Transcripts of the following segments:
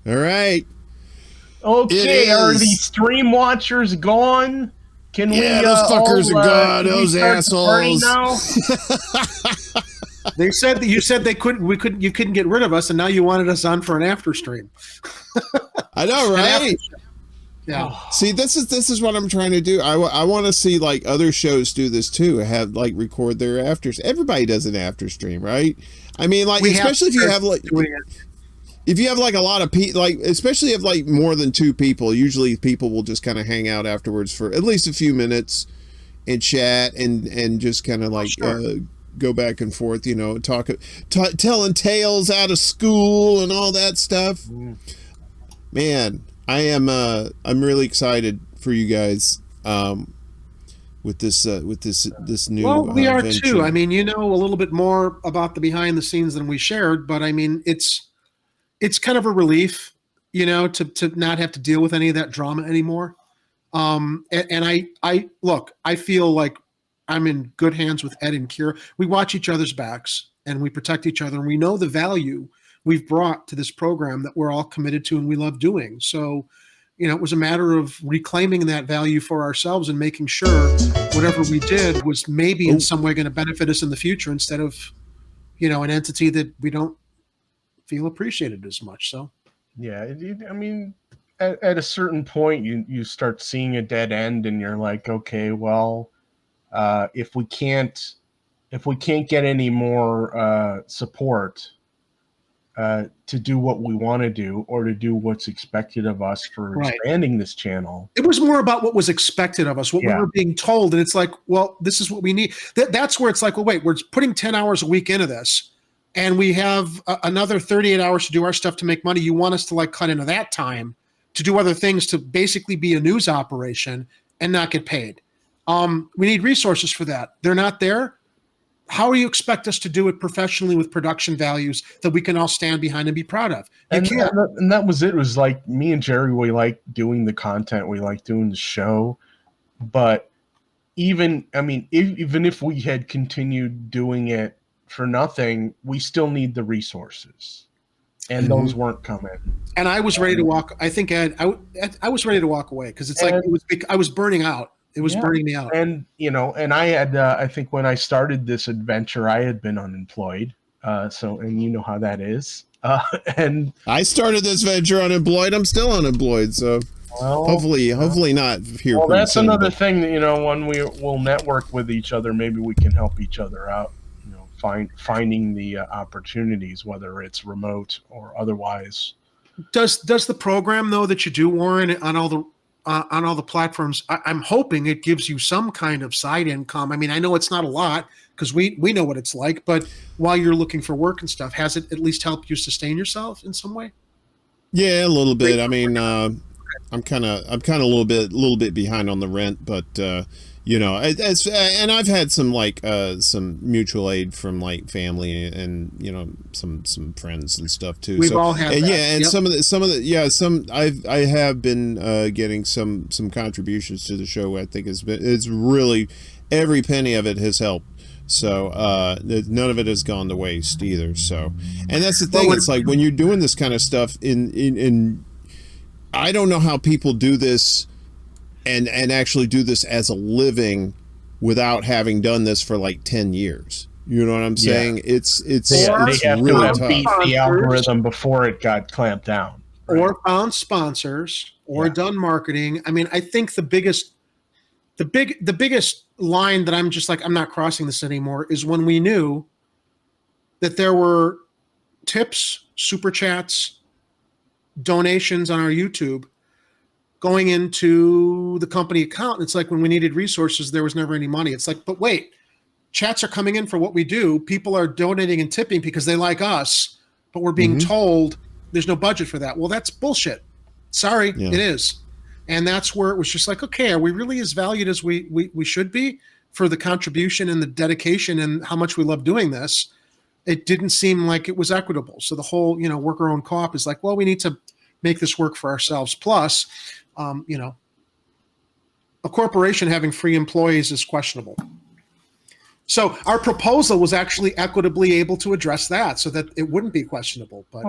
All right. Okay, are the stream watchers gone? Can yeah, we those fuckers all, are gone. can we Those start the party assholes. now? They said that you said they couldn't. You couldn't get rid of us, and now you wanted us on for an after stream. I know, right? Yeah. See, this is what I'm trying to do. I want to see like other shows do this too. Have like record their afters. Everybody does an after stream, right? I mean, like especially if you have like if you have like a lot of people, like especially if like more than two people. Usually, people will just kind of hang out afterwards for at least a few minutes and chat and just kind of like. Go back and forth, you know, telling tales out of school and all that stuff. Man, I'm really excited for you guys with this new. Well, we are venture. too. I mean, you know a little bit more about the behind the scenes than we shared, but I mean, it's kind of a relief, you know, to not have to deal with any of that drama anymore. And I look, I feel like I'm in good hands with Ed and Kira. We watch each other's backs and we protect each other, and we know the value we've brought to this program that we're all committed to and we love doing. So, you know, it was a matter of reclaiming that value for ourselves and making sure whatever we did was maybe in some way going to benefit us in the future instead of, you know, an entity that we don't feel appreciated as much. So, yeah, I mean, at a certain point, you start seeing a dead end, and you're like, okay, well. If we can't get any more support to do what we want to do or to do what's expected of us for expanding this channel, it was more about what was expected of us, what we were being told, and it's like, well, this is what we need. That's where it's like, well, wait, we're putting 10 hours a week into this, and we have another 38 hours to do our stuff to make money. You want us to like cut into that time to do other things to basically be a news operation and not get paid. We need resources for that. They're not there. How do you expect us to do it professionally with production values that we can all stand behind and be proud of? And that was it. It was like me and Jerry, we like doing the content. We like doing the show. But even if we had continued doing it for nothing, we still need the resources. And those weren't coming. And I was ready to walk. I think, Ed, I was ready to walk away because it's like I was burning out. It was burning me out. And, you know, and I had, I think when I started this adventure, I had been unemployed. And you know how that is. And I started this venture unemployed. I'm still unemployed. So hopefully not here. Well, that's another thing that, you know, when we'll network with each other, maybe we can help each other out, you know, finding the opportunities, whether it's remote or otherwise. Does the program, though, that you do, Warren, on all the platforms, I'm hoping it gives you some kind of side income. I mean, I know it's not a lot because we know what it's like, but while you're looking for work and stuff, has it at least helped you sustain yourself in some way? Yeah, a little bit. I mean, I'm kind of a little bit behind on the rent, but you know, and I've had some some mutual aid from like family and, you know, some friends and stuff too. We've all had that. Yeah, and I have been getting some contributions to the show. I think it's really every penny of it has helped. So none of it has gone to waste either. So, and that's the thing. It's like when you're doing this kind of stuff in I don't know how people do this and actually do this as a living without having done this for like 10 years. You know what I'm saying? It's they have really to beat the algorithm before it got clamped down. Right? Or found sponsors or done marketing. I mean, I think the biggest line that I'm just like, I'm not crossing this anymore is when we knew that there were tips, super chats, donations on our YouTube going into the company account. It's like when we needed resources, there was never any money. It's like, but wait, chats are coming in for what we do. People are donating and tipping because they like us, but we're being told there's no budget for that. Well, that's bullshit. Sorry, it is. And that's where it was just like, okay, are we really as valued as we should be for the contribution and the dedication and how much we love doing this? It didn't seem like it was equitable. So the whole, you know, worker owned co-op is like, well, we need to make this work for ourselves. Plus, you know, a corporation having free employees is questionable. So our proposal was actually equitably able to address that so that it wouldn't be questionable. But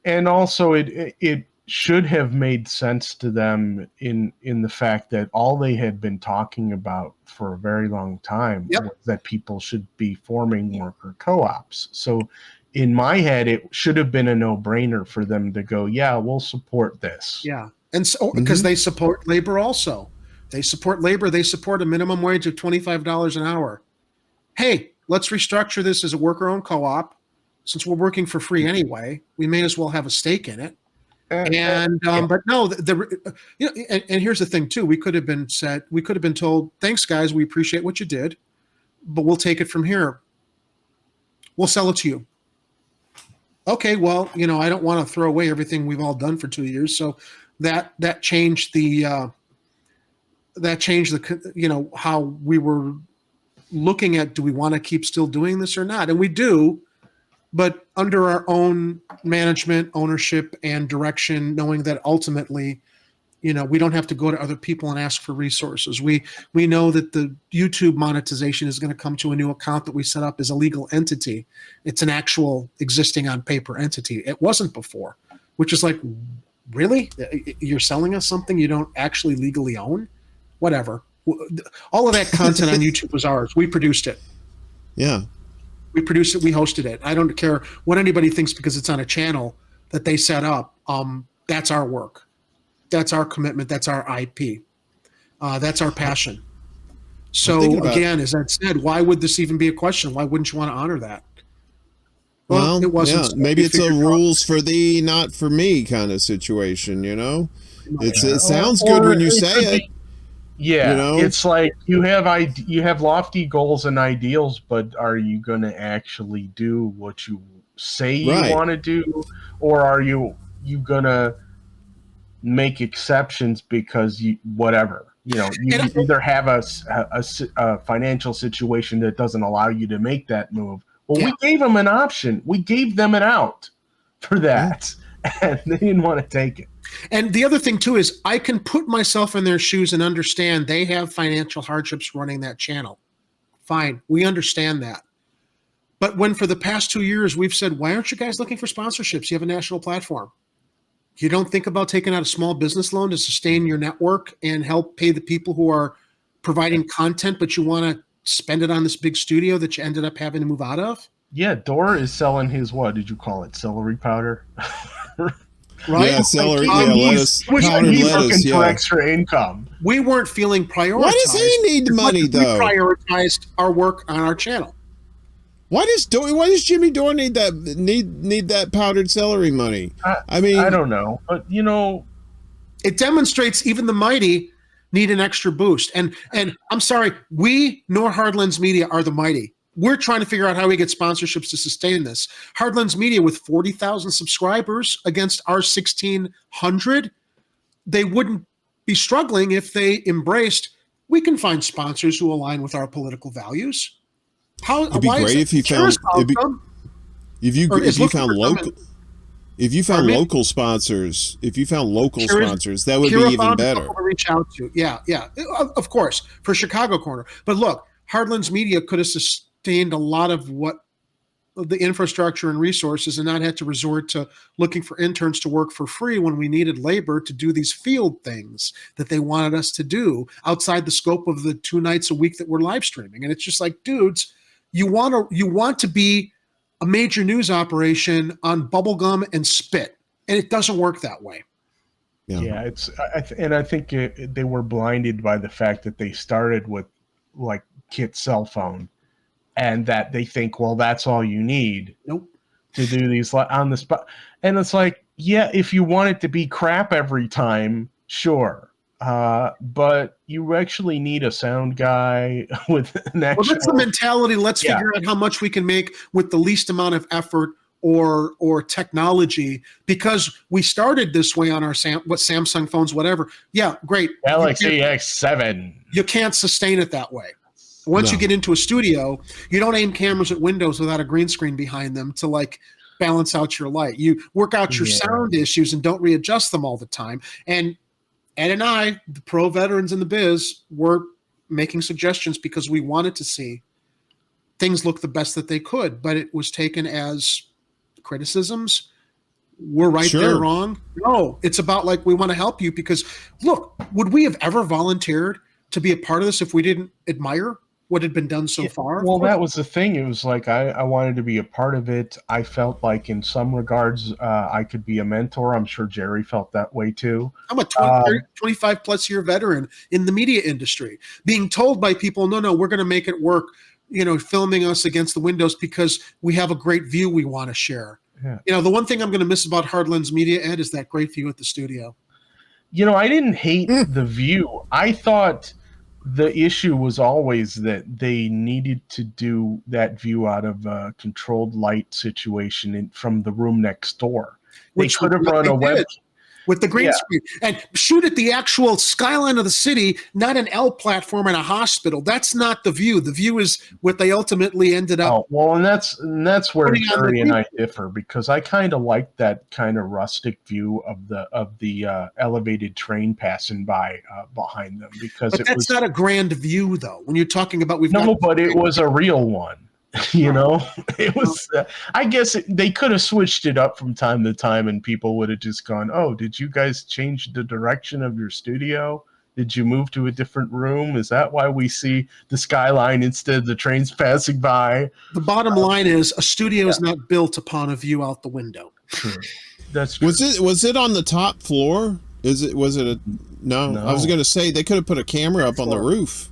and also it should have made sense to them in the fact that all they had been talking about for a very long time was that people should be forming worker co-ops. So in my head, it should have been a no-brainer for them to go, yeah, we'll support this. Yeah. And so, because they support labor also. They support labor. They support a minimum wage of $25 an hour. Hey, let's restructure this as a worker-owned co-op. Since we're working for free anyway, we may as well have a stake in it. And but no, and here's the thing too. We could have been told, thanks guys, we appreciate what you did, but we'll take it from here. We'll sell it to you. Okay, well, I don't want to throw away everything we've all done for 2 years, so that changed the how we were looking at, do we want to keep still doing this or not? And we do, but under our own management, ownership, and direction, knowing that ultimately, we don't have to go to other people and ask for resources. We know that the YouTube monetization is going to come to a new account that we set up as a legal entity. It's an actual existing on paper entity. It wasn't before, which is like, really? You're selling us something you don't actually legally own? Whatever. All of that content on YouTube was ours. We produced it. Yeah. We produced it. We hosted it. I don't care what anybody thinks because it's on a channel that they set up. That's our work. That's our commitment. That's our IP. That's our passion. So again, as I said, why would this even be a question? Why wouldn't you want to honor that? Well, it wasn't. Yeah. Maybe it's a rules for thee, not for me kind of situation. It sounds good when you say it. Yeah, it's like you have lofty goals and ideals, but are you going to actually do what you say you want to do, or are you going to make exceptions because you either have a financial situation that doesn't allow you to make that move. Well, we gave them an option. We gave them an out for that, and they didn't want to take it. And the other thing, too, is I can put myself in their shoes and understand they have financial hardships running that channel. Fine. We understand that. But when for the past 2 years we've said, why aren't you guys looking for sponsorships? You have a national platform. You don't think about taking out a small business loan to sustain your network and help pay the people who are providing content, but you want to spend it on this big studio that you ended up having to move out of? Yeah, Dor is selling his, what did you call it, celery powder? Right? Yeah, celery, lettuce, powdered lettuce, for extra income. We weren't feeling prioritized. Why does he need money, though? We prioritized our work on our channel. Why does Jimmy Dore need that powdered celery money? I mean, I don't know, but it demonstrates even the mighty need an extra boost. And I'm sorry, we nor Hardlands Media are the mighty. We're trying to figure out how we get sponsorships to sustain this. Hardlands Media with 40,000 subscribers against our 1,600, they wouldn't be struggling if they embraced, we can find sponsors who align with our political values. It'd be great if you found local sponsors, that would be even better. To reach out to. Yeah, of course, for Chicago Corner. But look, Hardlands Media could have sustained a lot of the infrastructure and resources and not had to resort to looking for interns to work for free when we needed labor to do these field things that they wanted us to do outside the scope of the 2 nights a week that we're live streaming. And it's just like, dudes, you want to be a major news operation on bubblegum and spit, and it doesn't work that way. Yeah, I think they were blinded by the fact that they started with like Kit's cell phone, and that they think, well, that's all you need to do these on the spot. And it's like, yeah, if you want it to be crap every time, sure. But you actually need a sound guy with an actual... Well, that's the mentality. Let's figure out how much we can make with the least amount of effort or technology, because we started this way on our Samsung phones, whatever. Yeah, great. Galaxy X7. You can't sustain it that way. Once you get into a studio, you don't aim cameras at windows without a green screen behind them to like balance out your light. You work out your sound issues and don't readjust them all the time. And Ed and I, the pro veterans in the biz, were making suggestions because we wanted to see things look the best that they could, but it was taken as criticisms. we're right there wrong. No, it's about like, we want to help you because look, would we have ever volunteered to be a part of this if we didn't admire what had been done so far? Well, that was the thing. It was like I wanted to be a part of it. I felt like in some regards I could be a mentor. I'm sure Jerry felt that way too. I'm a 25 plus year veteran in the media industry, being told by people, no, we're going to make it work, filming us against the windows because we have a great view we want to share. Yeah. The one thing I'm going to miss about Hard Lens Media, Ed, is that great view at the studio. I didn't hate the view. I thought the issue was always that they needed to do that view out of a controlled light situation from the room next door. They could have run a web with the green screen and shoot at the actual skyline of the city, not an L platform in a hospital. That's not the view. The view is what they ultimately ended up. Oh, well, and that's where Jerry and I differ, because I kind of like that kind of rustic view of the elevated train passing by behind them, because that's not a grand view though. When you're talking about but it was a real one. It was I guess they could have switched it up from time to time and people would have just gone, oh, did you guys change the direction of your studio? Did you move to a different room? Is that why we see the skyline instead of the trains passing by? The bottom line is a studio is not built upon a view out the window. True. That's true. Was it on the top floor? Was it no. I was going to say they could have put a camera up on the roof.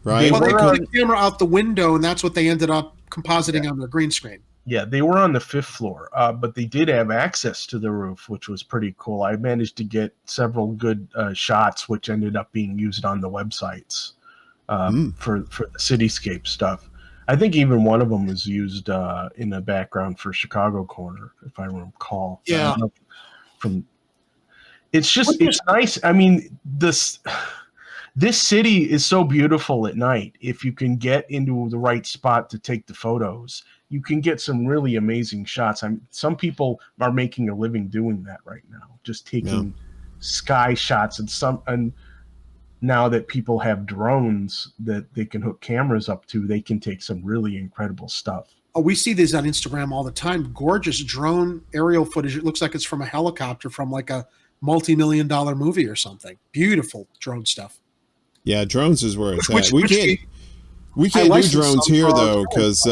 Right. Well, they put a camera out the window, and that's what they ended up compositing on their green screen. Yeah, they were on the 5th floor, but they did have access to the roof, which was pretty cool. I managed to get several good shots, which ended up being used on the websites for the cityscape stuff. I think even one of them was used in the background for Chicago Corner, if I recall. Yeah. It's nice. I mean, this city is so beautiful at night. If you can get into the right spot to take the photos, you can get some really amazing shots. Some people are making a living doing that right now, just taking sky shots. And now that people have drones that they can hook cameras up to, they can take some really incredible stuff. Oh, we see these on Instagram all the time. Gorgeous drone aerial footage. It looks like it's from a helicopter from like a multi-million-dollar movie or something. Beautiful drone stuff. Yeah, drones is where it's at. We can't do drones here though because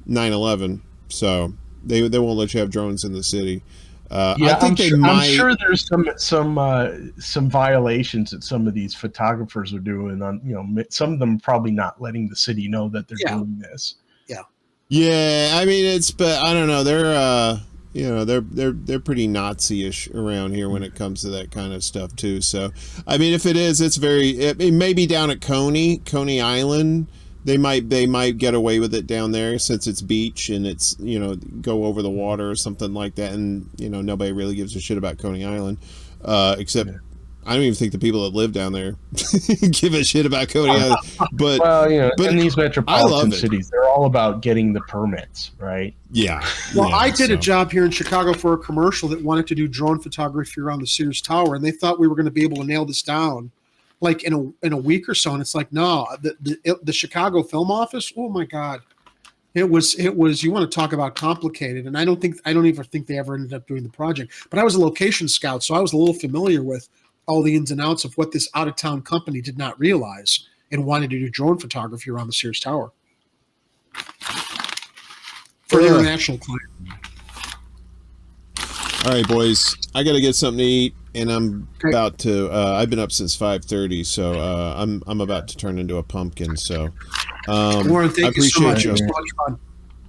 9/11. So they won't let you have drones in the city. I think I'm sure there's some violations that some of these photographers are doing. On some of them probably not letting the city know that they're doing this. Yeah. I mean but I don't know. They're pretty Nazi-ish around here when it comes to that kind of stuff too. So, I mean, if it is, it's it may be down at Coney Island. They might get away with it down there since it's beach and it's, go over the water or something like that. And, nobody really gives a shit about Coney Island, except I don't even think the people that live down there give a shit about Coney Island. But in these metropolitan cities, they're all about getting the permits, right? Yeah. Well, I did a job here in Chicago for a commercial that wanted to do drone photography around the Sears Tower, and they thought we were going to be able to nail this down like in a week or so. And it's like, no, the Chicago Film Office. Oh my God. It was, you want to talk about complicated. And I don't even think they ever ended up doing the project, but I was a location scout. So I was a little familiar with all the ins and outs of what this out of town company did not realize and wanted to do drone photography around the Sears Tower for an international client. All right, boys, I got to get something to eat. And I'm about to. I've been up since 5:30, so I'm about to turn into a pumpkin. So, Warren, thank I appreciate you so much. you. It was much fun.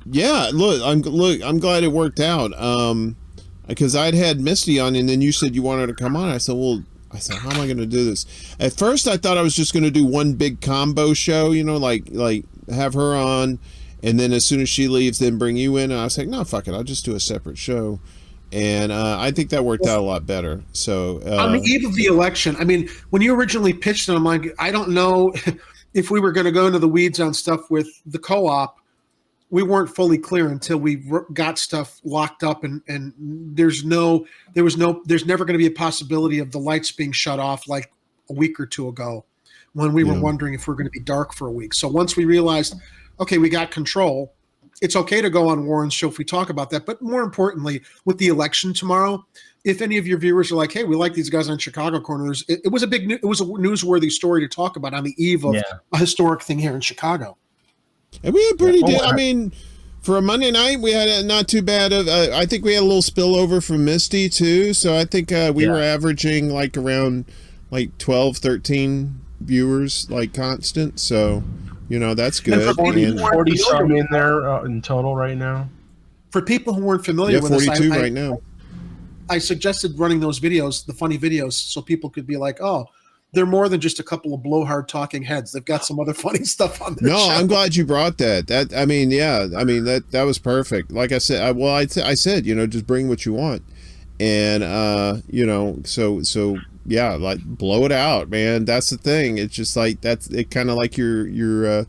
Yeah, I'm glad it worked out. Because I'd had Misty on, and then you said you wanted to come on. I said, how am I going to do this? At first, I thought I was just going to do one big combo show. Like have her on, and then as soon as she leaves, then bring you in. And I was like, no, fuck it, I'll just do a separate show. And I think that worked out a lot better. So on the eve of the election, I mean, when you originally pitched it, I'm like, I don't know if we were going to go into the weeds on stuff with the co-op. We weren't fully clear until we got stuff locked up, and there's never going to be a possibility of the lights being shut off like a week or two ago when we were wondering if we're going to be dark for a week. So once we realized, okay, we got control, it's okay to go on Warren's show if we talk about that. But more importantly, with the election tomorrow, if any of your viewers are like, "Hey, we like these guys on Chicago Corners," it was a newsworthy story to talk about on the eve of a historic thing here in Chicago. And we had pretty. I mean, for a Monday night, we had not too bad of. I think we had a little spillover from Misty too. So I think we were averaging like around like 12, 13 viewers, like constant. So that's good. 40 some in there in total right now. For people who weren't familiar with 42 right now. I suggested running those videos, the funny videos, so people could be like, "Oh, they're more than just a couple of blowhard talking heads. They've got some other funny stuff on their show." I'm glad you brought that. That was perfect. Like I said, I said, just bring what you want, and like blow it out, man. That's the thing. It's just like it kind of like your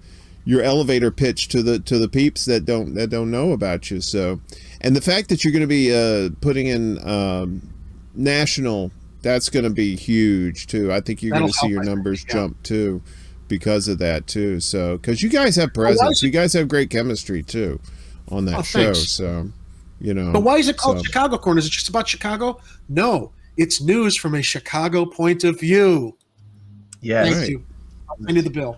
elevator pitch to the peeps that don't know about you. So. And the fact that you're going to be putting in national, that's going to be huge too. I think you're going to see your numbers jump too because of that too. So, because you guys have presence, you guys have great chemistry too on that show. Thanks. So, But why is it called Chicago Corner? Is it just about Chicago? No, it's news from a Chicago point of view. Yeah. Thank you. I need the bill.